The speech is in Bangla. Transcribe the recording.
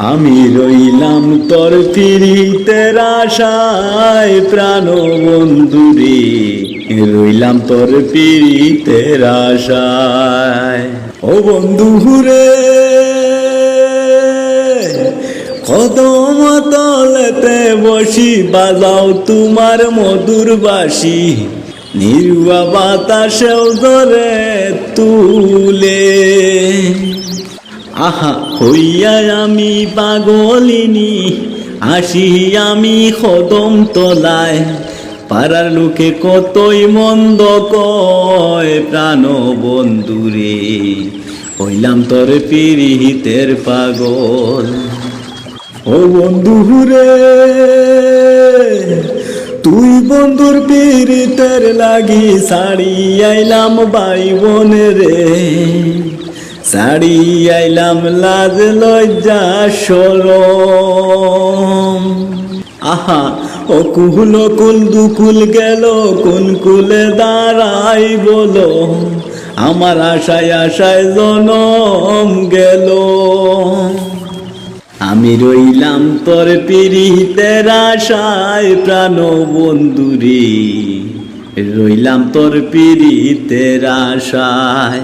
আমি রইলাম তোর পিরিতের আশায় প্রাণ বন্ধুরে, রইলাম তোর পিরিতের আশায়। ও বন্ধুরে কদম তলেতে বসি বাজাও তোমার মধুর বাঁশি, নির্বা বাতাসেও ধরে তুলে। আহা হইয়া আমি পাগলিনী, আসি আমি কদম তলায়, পাড়ার লোকে কতই মন্দ কয় প্রাণ বন্ধুরে, হইলাম তোর পিরিতের পাগল। ও বন্ধুরে তুই বন্ধুর পিরিতের লাগি সাড়ি আইলাম ভাই বোনে রে, সাড়ি আইলাম লাজ লজ্জা শরম। আহা ও কুল কুল দুকুল গেল, কোন কুলে দাঁড়াই বলো, আমার আশায় আশায় জনম গেল। আমি রইলাম তোর পিরিতের আশায় প্রাণ বন্ধুরে, রইলাম তোর পিরিতের আশায়।